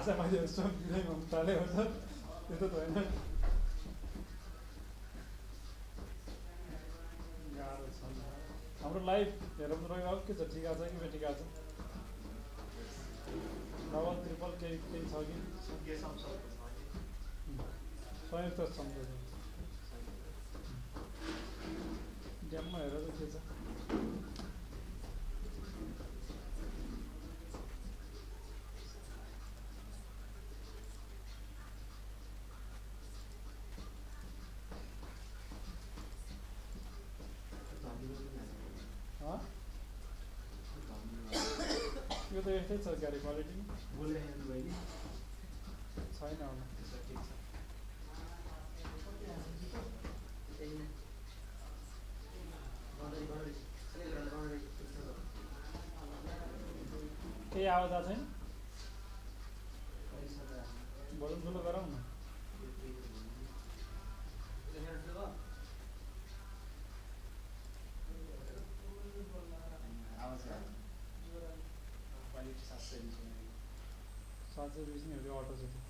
भाषा मैले बिराइ भन्नु थाले हो त्यस्तो त होइन गाह्रो छ हाम्रो लाइभ हेरौँ रह्यो के छ ठिका छ कि बेठिका छ डबल ट्रिपल केही छ कि संयुक्त सम्झौता ड्याममा हेरेर के छ यो त यस्तै छ क्यारे क्वालिटी छैन होला केही आवाज आएको छैन भोल्युम ठुलो गरौँ न साँच्चै बिस नि हो अटो चाहिँ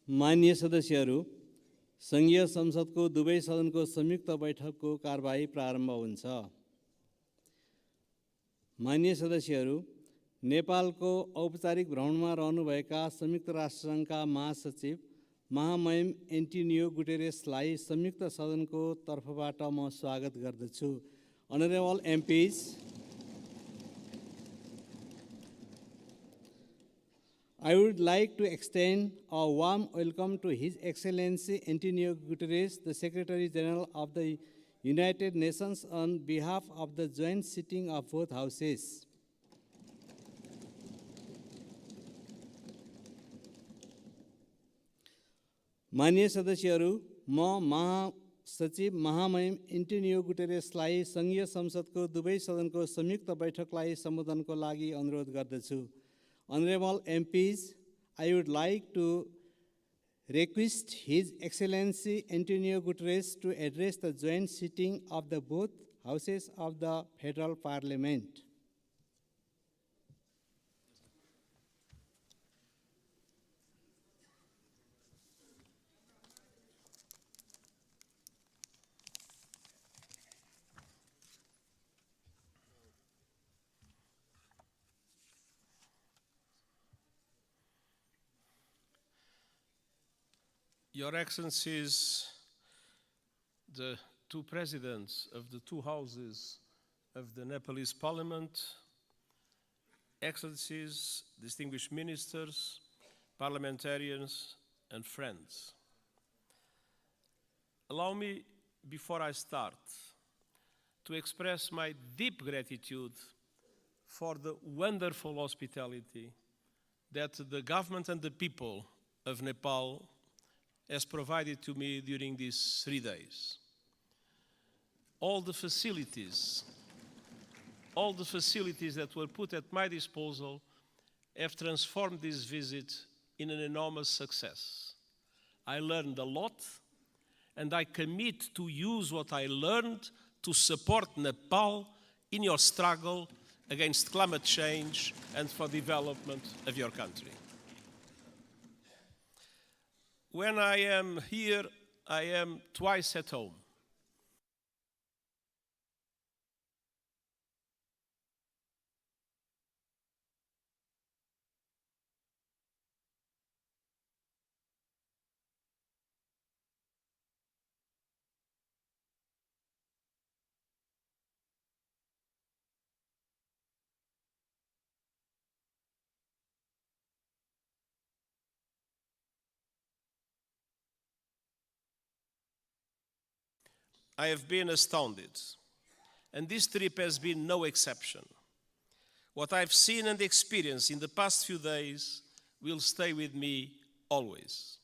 माननीय सदस्यहरू, सङ्घीय संसदको दुवै सदनको संयुक्त बैठकको कारबाही प्रारम्भ हुन्छ। माननीय सदस्यहरू, नेपालको औपचारिक भ्रमणमा रहनुभएका संयुक्त राष्ट्रसङ्घका महासचिव महामहिम एन्टोनियो गुटेरेसलाई संयुक्त सदनको तर्फबाट म स्वागत गर्दछु। Honorable MPs, I would like to extend a warm welcome to His Excellency Antonio Guterres, the Secretary General of the United Nations, on behalf of the joint sitting of both houses. माननीय सदस्यहरू, म महासचिव महामहिम Antonio गुटेरेसलाई सङ्घीय संसदको दुवै सदनको संयुक्त बैठकलाई सम्बोधनको लागि अनुरोध गर्दछु। Honorable MPs, I would like to request His Excellency Antonio Guterres to address the joint sitting of the both houses of the Federal Parliament. Your Excellencies, the two presidents of the two houses of the Nepalese Parliament, Excellencies, distinguished ministers, parliamentarians, and friends. Allow me, before I start, to express my deep gratitude for the wonderful hospitality that the government and the people of Nepal has provided to me during these 3 days. All the facilities that were put at my disposal have transformed this visit in an enormous success. I learned a lot, and I commit to use what I learned to support Nepal in your struggle against climate change and for development of your country. When I am here, I am twice at home. I have been astounded, and this trip has been no exception. What I've seen and experienced in the past few days will stay with me always.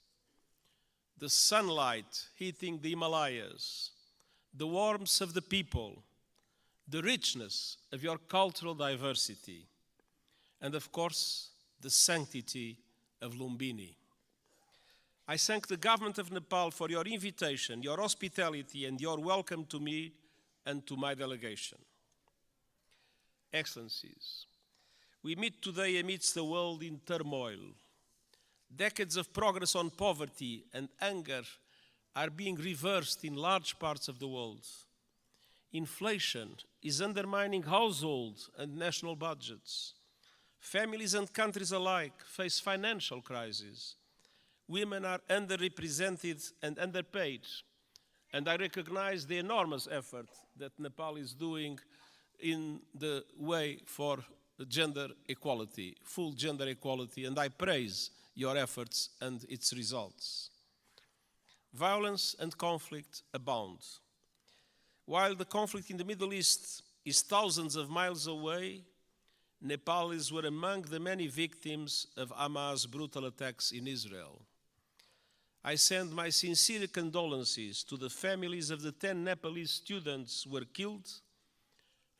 The sunlight hitting the Himalayas, the warmth of the people, the richness of your cultural diversity, and of course, the sanctity of Lumbini. I thank the government of Nepal for your invitation, your hospitality, and your welcome to me and to my delegation. Excellencies, we meet today amidst a world in turmoil. Decades of progress on poverty and hunger are being reversed in large parts of the world. Inflation is undermining household and national budgets. Families and countries alike face financial crises. Women are underrepresented and underpaid, and I recognize the enormous effort that Nepal is doing in the way for gender equality, full gender equality, and I praise your efforts and its results. Violence and conflict abound. While the conflict in the Middle East is thousands of miles away, Nepalis were among the many victims of Hamas' brutal attacks in Israel. I send my sincere condolences to the families of the 10 Nepalese students who were killed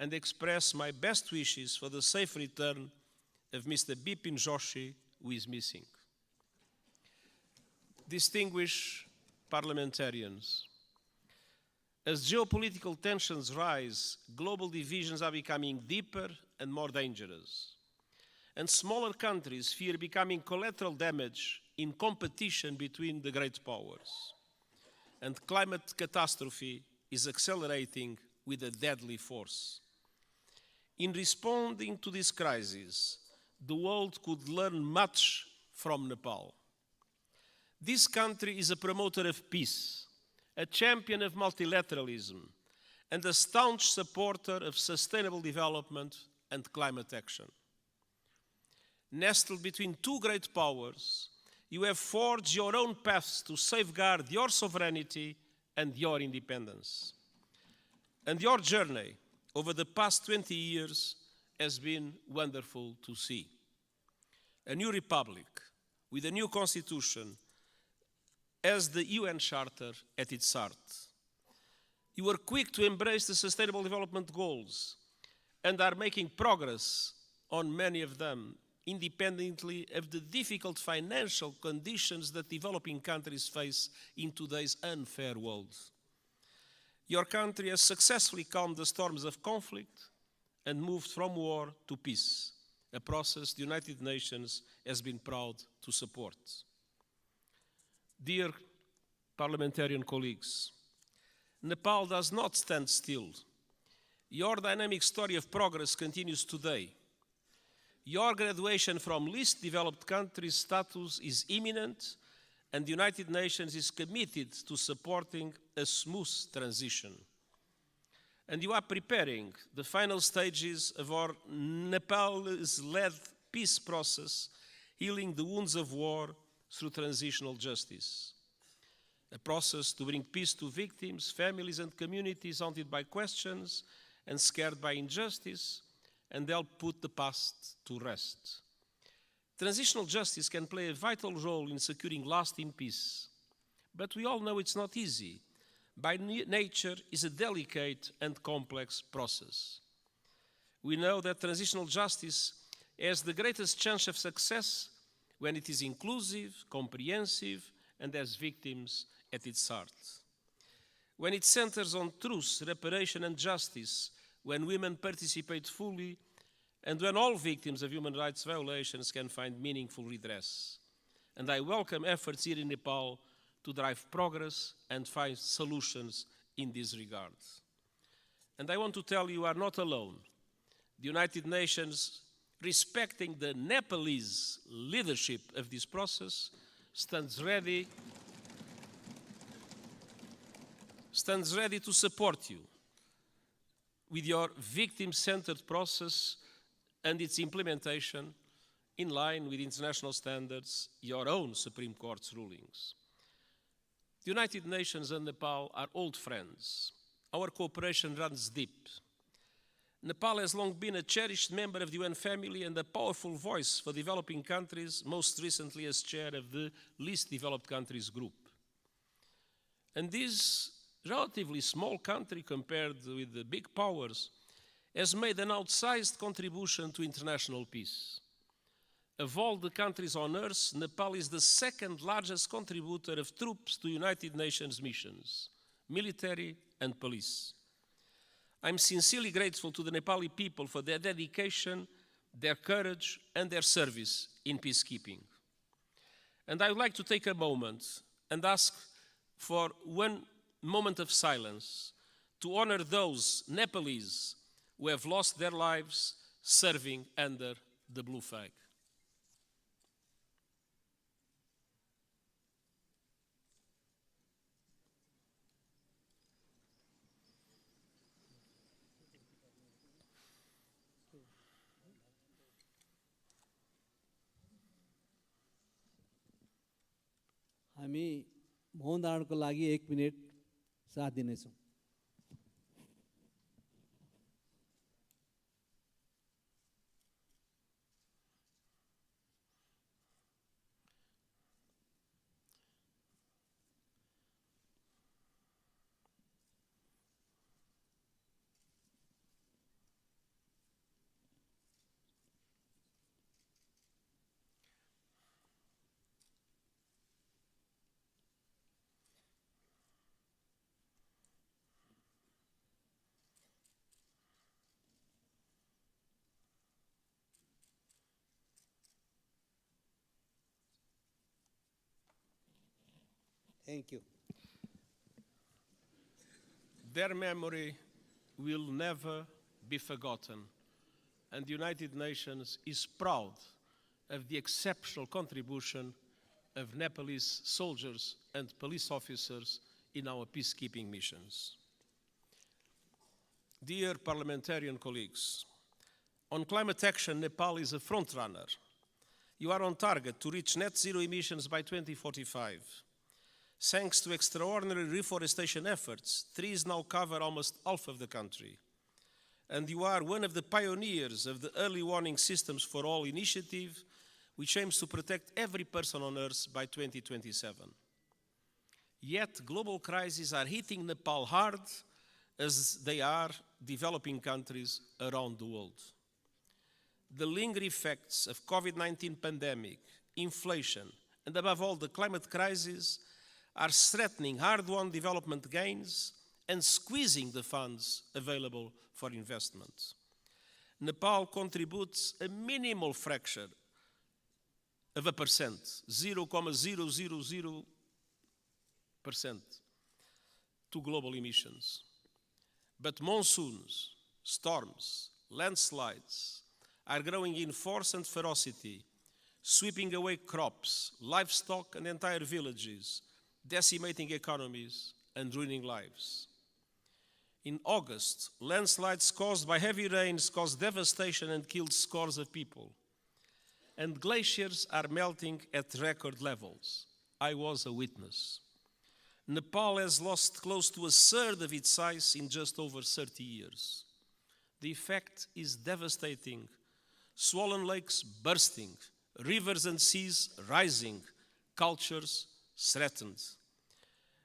and express my best wishes for the safe return of Mr. Bipin Joshi, who is missing. Distinguished parliamentarians, as geopolitical tensions rise, global divisions are becoming deeper and more dangerous, and smaller countries fear becoming collateral damage in competition between the great powers. And climate catastrophe is accelerating with a deadly force. In responding to this crisis, the world could learn much from Nepal. This country is a promoter of peace, a champion of multilateralism, and a staunch supporter of sustainable development and climate action. Nestled between two great powers, you have forged your own paths to safeguard your sovereignty and your independence. And your journey over the past 20 years has been wonderful to see. A new republic with a new constitution as the UN Charter at its heart. You were quick to embrace the Sustainable Development Goals and are making progress on many of them, independently of the difficult financial conditions that developing countries face in today's unfair world. Your country has successfully calmed the storms of conflict and moved from war to peace, a process the United Nations has been proud to support. Dear parliamentarian colleagues, Nepal does not stand still. Your dynamic story of progress continues today. Your graduation from least developed countries status is imminent, and the United Nations is committed to supporting a smooth transition. And you are preparing the final stages of our Nepal's-led peace process, healing the wounds of war through transitional justice. A process to bring peace to victims, families, and communities haunted by questions and scared by injustice, and help put the past to rest. Transitional justice can play a vital role in securing lasting peace, but we all know it's not easy. By nature, it's a delicate and complex process. We know that transitional justice has the greatest chance of success when it is inclusive, comprehensive, and has victims at its heart. When it centers on truth, reparation, and justice, when women participate fully, and when all victims of human rights violations can find meaningful redress. And I welcome efforts here in Nepal to drive progress and find solutions in this regard. And I want to tell you are not alone. The United Nations, respecting the Nepalese leadership of this process, stands ready to support you with your victim-centered process and its implementation in line with international standards, your own Supreme Court's rulings. The United Nations and Nepal are old friends. Our cooperation runs deep. Nepal has long been a cherished member of the UN family and a powerful voice for developing countries, most recently as chair of the Least Developed Countries Group. And this relatively small country compared with the big powers has made an outsized contribution to international peace. Of all the countries on Earth, Nepal is the second largest contributor of troops to United Nations missions, military and police. I'm sincerely grateful to the Nepali people for their dedication, their courage, and their service in peacekeeping. And I would like to take a moment and ask for one moment of silence to honor those Nepalese who have lost their lives serving under the blue flag. हामी मौन धारणको लागि 1 minute साथ दिनेछौँ। Thank you. Their memory will never be forgotten, and the United Nations is proud of the exceptional contribution of Nepalese soldiers and police officers in our peacekeeping missions. Dear parliamentarian colleagues, on climate action, Nepal is a frontrunner. You are on target to reach net zero emissions by 2045. Thanks to extraordinary reforestation efforts, trees now cover almost half of the country. And you are one of the pioneers of the Early Warning Systems for All initiative, which aims to protect every person on Earth by 2027. Yet global crises are hitting Nepal hard, as they are developing countries around the world. The lingering effects of COVID-19 pandemic, inflation, and above all the climate crisis are threatening hard-won development gains and squeezing the funds available for investment. Nepal contributes a minimal fraction of a percent, 0.000%, to global emissions. But monsoons, storms, landslides are growing in force and ferocity, sweeping away crops, livestock, and entire villages, decimating economies and ruining lives. In August, landslides caused by heavy rains caused devastation and killed scores of people. And glaciers are melting at record levels. I was a witness. Nepal has lost close to a third of its size in just over 30 years. The effect is devastating. Swollen lakes bursting, rivers and seas rising, cultures threatened,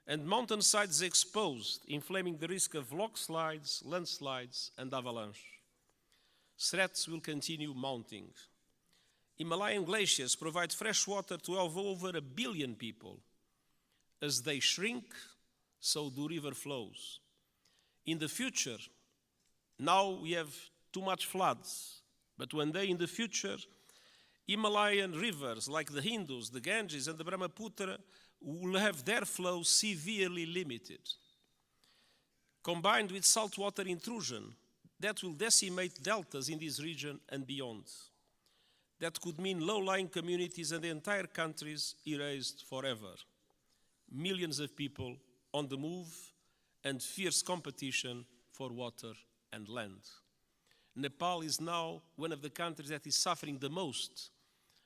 and mountainsides exposed, inflaming the risk of rockslides, landslides, and avalanche. Threats will continue mounting. Himalayan glaciers provide fresh water to over 1 billion people. As they shrink, so do river flows. In the future, now we have too much floods, but one day in the future, Himalayan rivers like the Indus, the Ganges, and the Brahmaputra will have their flow severely limited. Combined with saltwater intrusion, that will decimate deltas in this region and beyond. That could mean low-lying communities and entire countries erased forever. Millions of people on the move and fierce competition for water and land. Nepal is now one of the countries that is suffering the most,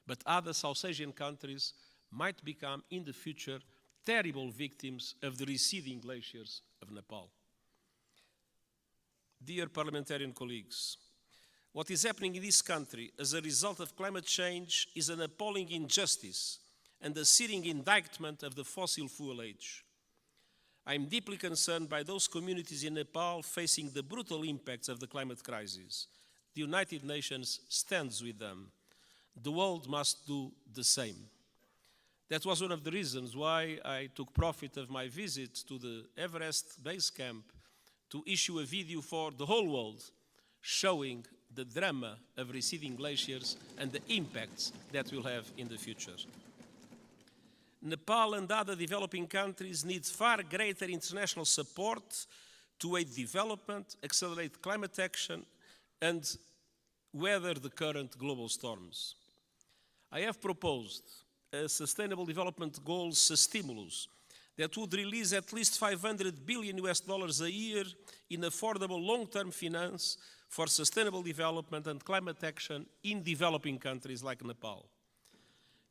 but other South Asian countries might become in the future terrible victims of the receding glaciers of Nepal. Dear parliamentarian colleagues, what is happening in this country as a result of climate change is an appalling injustice and a searing indictment of the fossil fuel age. I am deeply concerned by those communities in Nepal facing the brutal impacts of the climate crisis. The United Nations stands with them. The world must do the same. That was one of the reasons why I took profit of my visit to the Everest base camp to issue a video for the whole world showing the drama of receding glaciers and the impacts that will have in the future. Nepal and other developing countries need far greater international support to aid development, accelerate climate action, and weather the current global storms. I have proposed a Sustainable Development Goals stimulus that would release at least $500 billion a year in affordable long-term finance for sustainable development and climate action in developing countries like Nepal.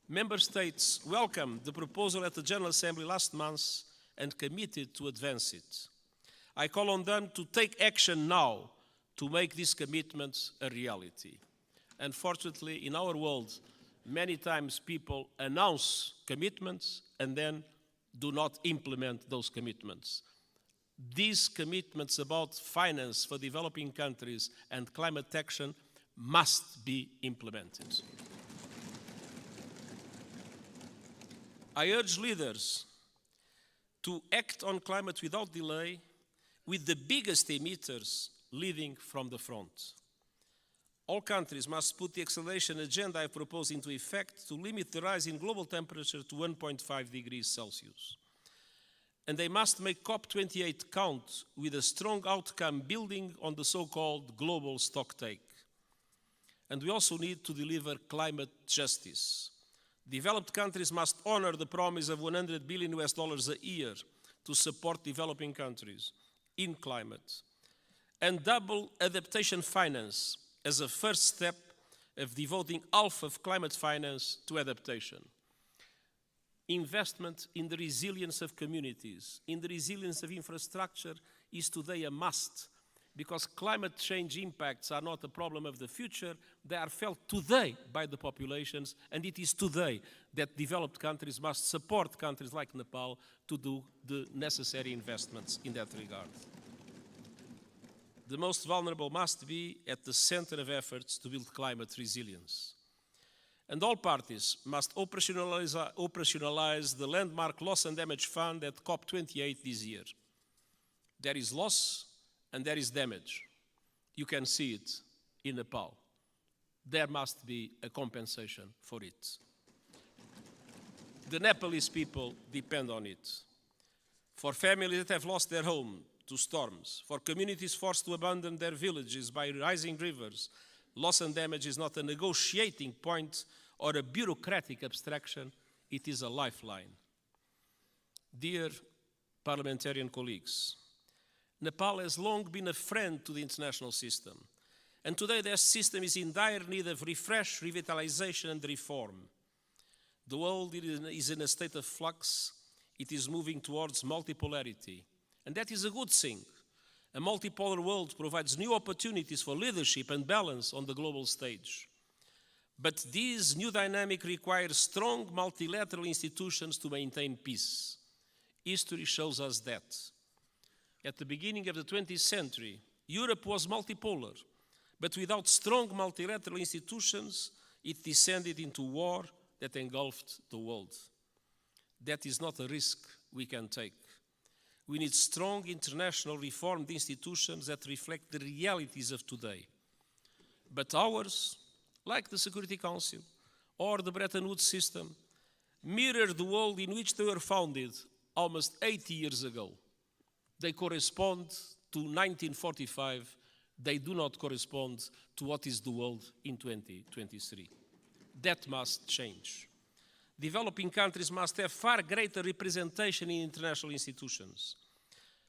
Member States welcomed the proposal at the General Assembly last month and committed to advance it. I call on them to take action now to make these commitments a reality. Unfortunately, in our world, many times people announce commitments and then do not implement those commitments. These commitments about finance for developing countries and climate action must be implemented. I urge leaders to act on climate without delay, with the biggest emitters leading from the front. All countries must put the acceleration agenda I propose into effect to limit the rise in global temperature to 1.5 degrees Celsius. And they must make COP28 count with a strong outcome building on the so-called global stocktake. And we also need to deliver climate justice. Developed countries must honor the promise of $100 billion a year to support developing countries in climate, and double adaptation finance as a first step of devoting half of climate finance to adaptation. Investment in the resilience of communities, in the resilience of infrastructure is today a must, because climate change impacts are not a problem of the future, they are felt today by the populations, and it is today that developed countries must support countries like Nepal to do the necessary investments in that regard. The most vulnerable must be at the center of efforts to build climate resilience. And all parties must operationalize the landmark Loss and Damage Fund at COP28 this year. There is loss and there is damage. You can see it in Nepal. There must be a compensation for it. The Nepalese people depend on it. For families that have lost their home to storms, for communities forced to abandon their villages by rising rivers, loss and damage is not a negotiating point or a bureaucratic abstraction, it is a lifeline. Dear parliamentarian colleagues, Nepal has long been a friend to the international system, and today their system is in dire need of refresh, revitalization and reform. The world is in a state of flux. It is moving towards multipolarity, and that is a good thing. A multipolar world provides new opportunities for leadership and balance on the global stage. But this new dynamic requires strong multilateral institutions to maintain peace. History shows us that. At the beginning of the 20th century, Europe was multipolar, but without strong multilateral institutions, it descended into war that engulfed the world. That is not a risk we can take. We need strong international reformed institutions that reflect the realities of today. But ours, like the Security Council or the Bretton Woods system, mirror the world in which they were founded almost 80 years ago. They correspond to 1945. They do not correspond to what is the world in 2023. That must change. Developing countries must have far greater representation in international institutions.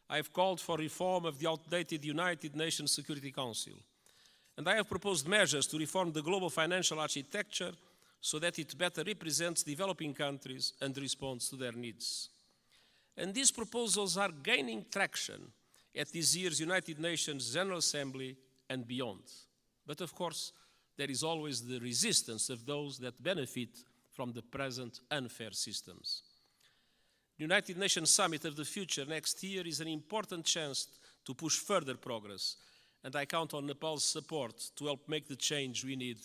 I have called for reform of the outdated United Nations Security Council. And I have proposed measures to reform the global financial architecture so that it better represents developing countries and responds to their needs. And these proposals are gaining traction at this year's United Nations General Assembly and beyond. But of course, there is always the resistance of those that benefit from the present unfair systems. The United Nations Summit of the Future next year is an important chance to push further progress, and I count on Nepal's support to help make the change we need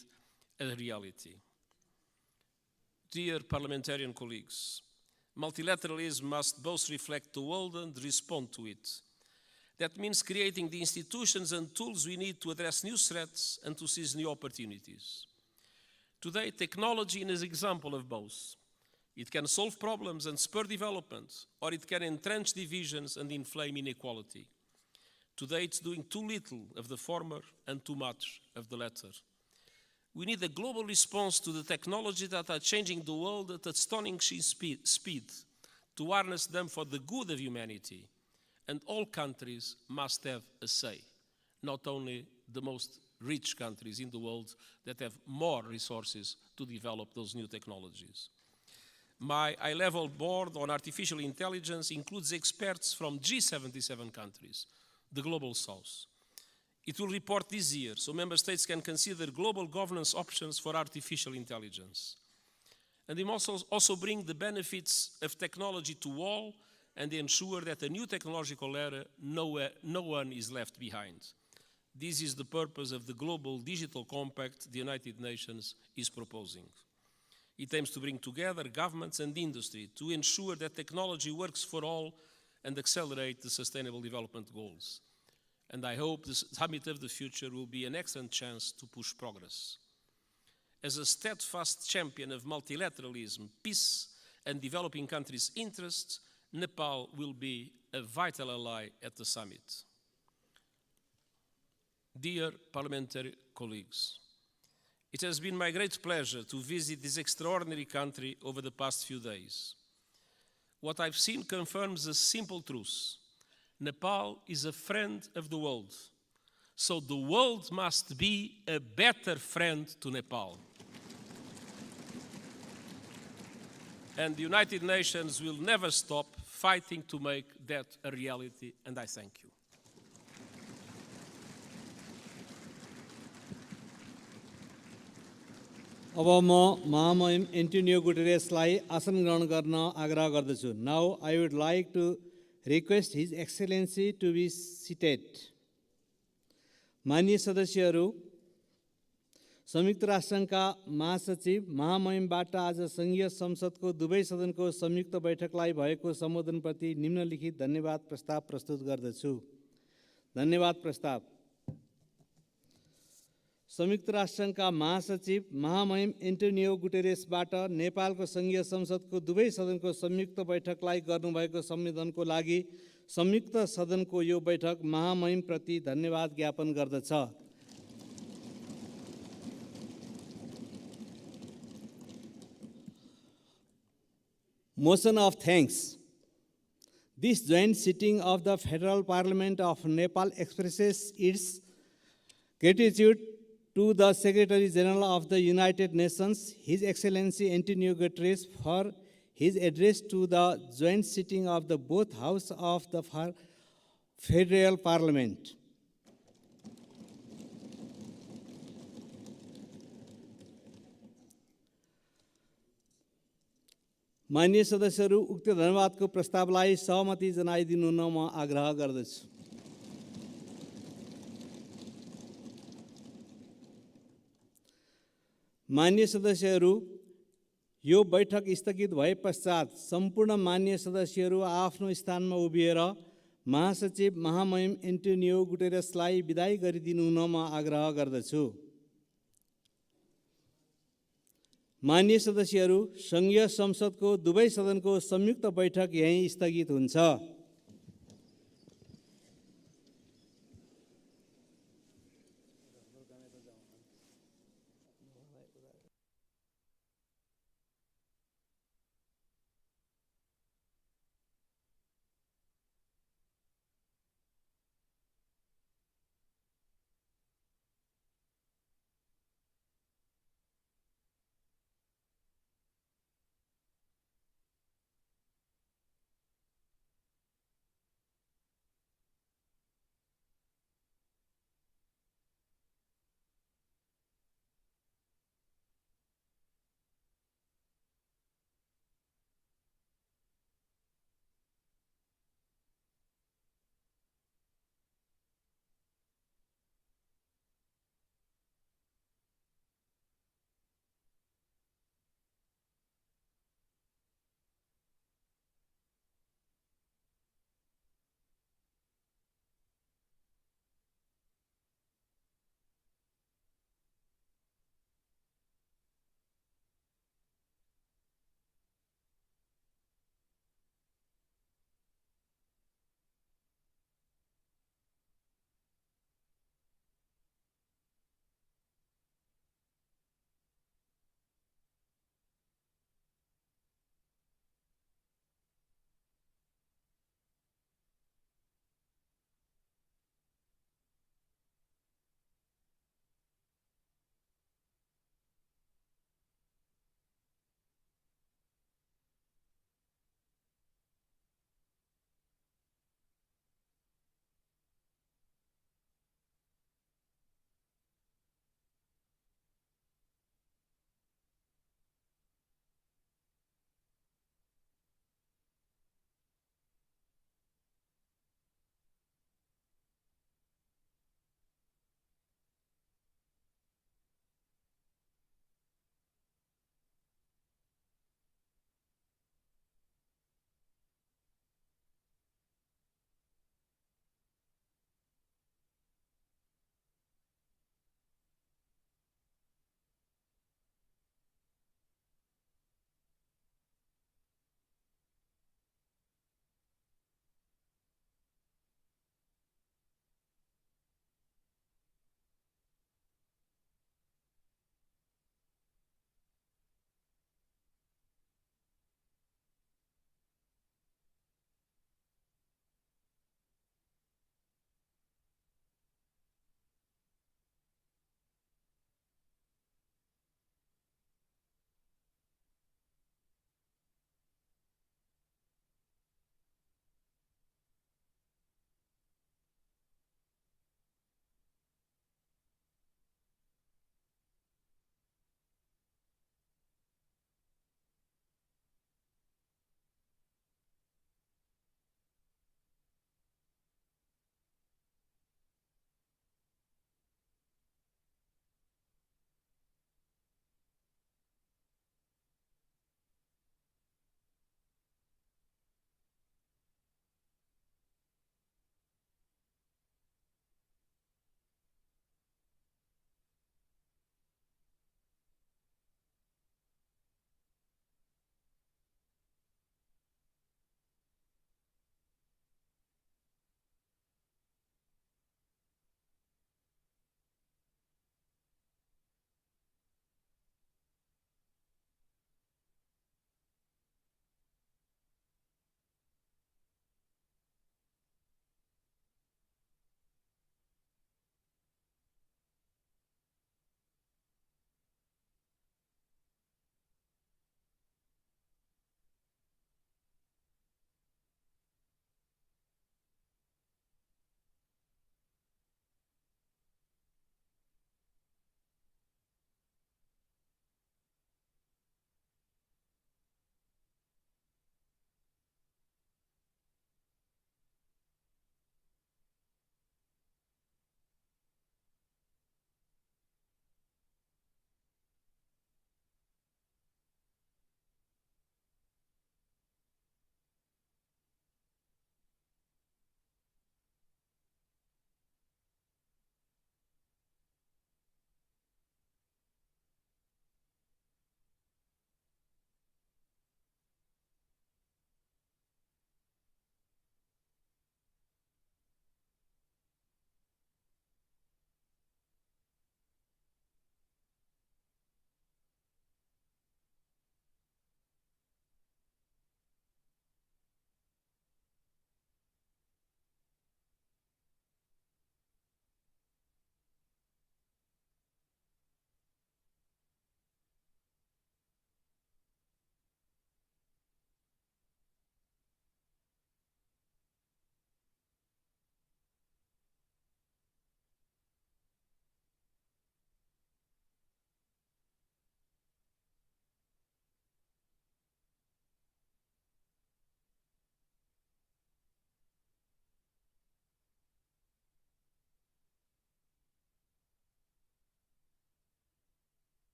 a reality. Dear parliamentarian colleagues, multilateralism must both reflect the world and respond to it. That means creating the institutions and tools we need to address new threats and to seize new opportunities. Today, technology is an example of both. It can solve problems and spur development, or it can entrench divisions and inflame inequality. Today, it's doing too little of the former and too much of the latter. We need a global response to the technologies that are changing the world at astonishing speed, to harness them for the good of humanity. And all countries must have a say, not only the most rich countries in the world that have more resources to develop those new technologies. My high-level board on artificial intelligence includes experts from G77 countries, the Global South. It will report this year, so member states can consider global governance options for artificial intelligence. And it also bring the benefits of technology to all and ensure that a new technological era, no one is left behind. This is the purpose of the Global Digital Compact the United Nations is proposing. It aims to bring together governments and industry to ensure that technology works for all and accelerate the Sustainable Development Goals. And I hope the Summit of the Future will be an excellent chance to push progress. As a steadfast champion of multilateralism, peace, and developing countries' interests, Nepal will be a vital ally at the summit. Dear parliamentary colleagues, it has been my great pleasure to visit this extraordinary country over the past few days. What I've seen confirms a simple truth. Nepal is a friend of the world, so the world must be a better friend to Nepal. And the United Nations will never stop fighting to make that a reality, and I thank you. अब म महामहिम Antonio गुटेरेसलाई आसन ग्रहण गर्न आग्रह गर्दछु. Now I would like to request His Excellency to be seated. माननीय सदस्यहरू, संयुक्त राष्ट्रसङ्घका महासचिव महामहिमबाट आज सङ्घीय संसदको दुवै सदनको संयुक्त बैठकलाई भएको सम्बोधनप्रति निम्नलिखित धन्यवाद प्रस्ताव प्रस्तुत गर्दछु. धन्यवाद प्रस्ताव. संयुक्त राष्ट्रसङ्घका महासचिव महामहिम एन्टोनियो गुटेरेसबाट नेपालको सङ्घीय संसदको दुवै सदनको संयुक्त बैठकलाई गर्नुभएको सम्बोधनको लागि संयुक्त सदनको यो बैठक महामहिमप्रति धन्यवाद ज्ञापन गर्दछ. Motion of thanks. This joint sitting of the Federal Parliament of Nepal expresses its gratitude to the Secretary General of the United Nations, His Excellency Antonio Guterres, for his address to the joint sitting of the both Houses of the Federal Parliament. माननीय सदस्यहरू, उक्त धन्यवादको प्रस्तावलाई सहमति जनाइदिनु हुन म आग्रह गर्दछु. माननीय सदस्यहरू, यो बैठक स्थगित भए पश्चात सम्पूर्ण माननीय सदस्यहरू आफ्नो स्थानमा उभिएर महासचिव महामहिम एन्टोनियो गुटेरेसलाई बिदाई गरिदिनु हुन म आग्रह गर्दछु. माननीय सदस्यहरू, सङ्घीय संसदको दुवै सदनको संयुक्त बैठक यहीँ स्थगित हुन्छ.